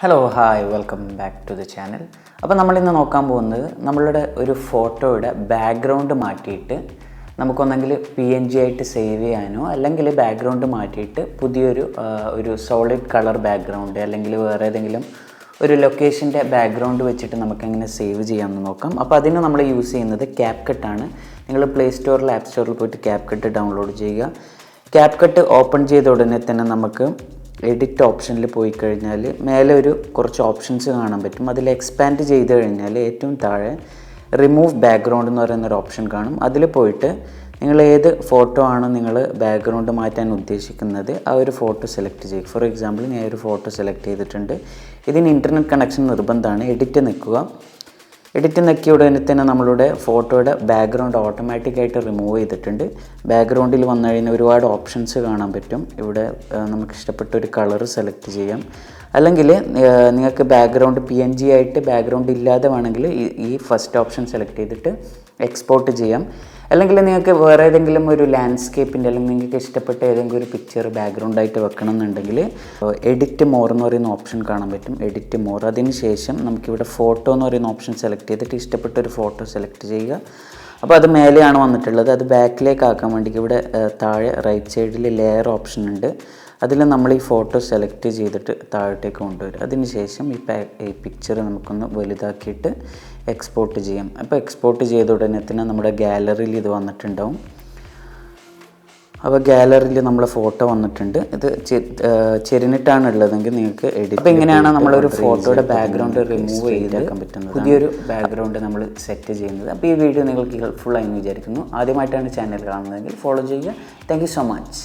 Hello hi welcome back to the channel. അപ്പോൾ നമ്മളിന്ന് നോക്കാൻ പോകുന്നത് നമ്മളുടെ ഒരു ഫോട്ടോയുടെ ബാക്ക്ഗ്രൗണ്ട് മാറ്റിയിട്ട് നമുക്കൊന്നെങ്കിൽ PNG ആയിട്ട് സേവ് ചെയ്യാനോ അല്ലെങ്കിൽ ബാക്ക്ഗ്രൗണ്ട് മാറ്റിയിട്ട് പുതിയൊരു സോളിഡ് കളർ ബാക്ക്ഗ്രൗണ്ട് അല്ലെങ്കിൽ വേറെ ഏതെങ്കിലും ഒരു ലൊക്കേഷൻ്റെ ബാക്ക്ഗ്രൗണ്ട് വെച്ചിട്ട് നമുക്കെങ്ങനെ സേവ് ചെയ്യാമെന്ന് നോക്കാം. അപ്പോൾ അതിന് നമ്മൾ യൂസ് ചെയ്യുന്നത് CapCut ആണ്. നിങ്ങൾ പ്ലേ സ്റ്റോറിൽ ആപ്പ് സ്റ്റോറിൽ പോയിട്ട് CapCut ഡൗൺലോഡ് ചെയ്യുക. CapCut ഓപ്പൺ ചെയ്ത ഉടനെ തന്നെ നമുക്ക് എഡിറ്റ് ഓപ്ഷനിൽ പോയി കഴിഞ്ഞാൽ മേലെ കുറച്ച് ഓപ്ഷൻസ് കാണാൻ പറ്റും. അതിൽ എക്സ്പാൻഡ് ചെയ്ത് കഴിഞ്ഞാൽ ഏറ്റവും താഴെ റിമൂവ് ബാക്ക്ഗ്രൗണ്ട് എന്ന് പറയുന്നൊരു ഓപ്ഷൻ കാണും. അതിൽ പോയിട്ട് നിങ്ങൾ ഏത് ഫോട്ടോ ആണ് നിങ്ങൾ ബാക്ക്ഗ്രൗണ്ട് മാറ്റാൻ ഉദ്ദേശിക്കുന്നത് ആ ഒരു ഫോട്ടോ സെലക്ട് ചെയ്യുക. ഫോർ എക്സാമ്പിൾ ഞാൻ ഒരു ഫോട്ടോ സെലക്ട് ചെയ്തിട്ടുണ്ട്. ഇതിന് ഇൻ്റർനെറ്റ് കണക്ഷൻ നിർബന്ധമാണ്. എഡിറ്റ് നിൽക്കിയ ഉടനെ തന്നെ നമ്മളുടെ ഫോട്ടോയുടെ ബാക്ക്ഗ്രൗണ്ട് ഓട്ടോമാറ്റിക്കായിട്ട് റിമൂവ് ചെയ്തിട്ടുണ്ട്. ബാക്ക്ഗ്രൗണ്ടിൽ വന്നു കഴിഞ്ഞാൽ ഒരുപാട് ഓപ്ഷൻസ് കാണാൻ പറ്റും. ഇവിടെ നമുക്ക് ഇഷ്ടപ്പെട്ട ഒരു കളർ സെലക്ട് ചെയ്യാം. അല്ലെങ്കിൽ നിങ്ങൾക്ക് ബാക്ക്ഗ്രൗണ്ട് PNG ആയിട്ട് ബാക്ക്ഗ്രൗണ്ട് ഇല്ലാതെ വേണമെങ്കിൽ ഈ ഫസ്റ്റ് ഓപ്ഷൻ സെലക്ട് ചെയ്തിട്ട് എക്സ്പോർട്ട് ചെയ്യാം. അല്ലെങ്കിൽ നിങ്ങൾക്ക് വേറെ ഏതെങ്കിലും ഒരു ലാൻഡ്സ്കേപ്പിൻ്റെ അല്ലെങ്കിൽ നിങ്ങൾക്ക് ഇഷ്ടപ്പെട്ട ഏതെങ്കിലും ഒരു പിക്ചർ ബാക്ക്ഗ്രൗണ്ടായിട്ട് വെക്കണം എന്നുണ്ടെങ്കിൽ എഡിറ്റ് മോർ എന്ന് പറയുന്ന ഓപ്ഷൻ കാണാൻ പറ്റും. എഡിറ്റ് മോർ, അതിന് ശേഷം നമുക്കിവിടെ ഫോട്ടോ എന്ന് പറയുന്ന ഓപ്ഷൻ സെലക്ട് ചെയ്തിട്ട് ഇഷ്ടപ്പെട്ട ഒരു ഫോട്ടോ സെലക്ട് ചെയ്യുക. അപ്പോൾ അത് മേലെയാണ് വന്നിട്ടുള്ളത്. അത് ബാക്കിലേക്ക് ആക്കാൻ വേണ്ടി ഇവിടെ താഴെ റൈറ്റ് സൈഡിൽ ലെയർ ഓപ്ഷൻ ഉണ്ട്. അതിൽ നമ്മൾ ഈ ഫോട്ടോ സെലക്ട് ചെയ്തിട്ട് താഴോട്ടേക്ക് കൊണ്ടുവരും. അതിന് ശേഷം ഈ പിക്ചർ നമുക്കൊന്ന് വലുതാക്കിയിട്ട് എക്സ്പോർട്ട് ചെയ്യാം. അപ്പോൾ എക്സ്പോർട്ട് ചെയ്ത ഉടനെ തന്നെ നമ്മുടെ ഗാലറിയിൽ ഇത് വന്നിട്ടുണ്ടാവും. അപ്പോൾ ഗാലറിയിൽ നമ്മളെ ഫോട്ടോ വന്നിട്ടുണ്ട്. ഇത് ചെരിഞ്ഞിട്ടാണ് ഉള്ളതെങ്കിൽ നിങ്ങൾക്ക് എഡിറ്റ്. അപ്പോൾ ഇങ്ങനെയാണ് നമ്മളൊരു ഫോട്ടോയുടെ ബാക്ക്ഗ്രൗണ്ട് റിമൂവ് ചെയ്തെടുക്കാൻ പറ്റുന്നത്. പുതിയൊരു ബാക്ക്ഗ്രൗണ്ട് നമ്മൾ സെറ്റ് ചെയ്യുന്നത്. അപ്പോൾ ഈ വീഡിയോ നിങ്ങൾക്ക് ഹെൽപ്ഫുൾ ആയി എന്ന് വിചാരിക്കുന്നു. ആദ്യമായിട്ടാണ് ചാനൽ കാണുന്നതെങ്കിൽ ഫോളോ ചെയ്യുക. Thank you so much.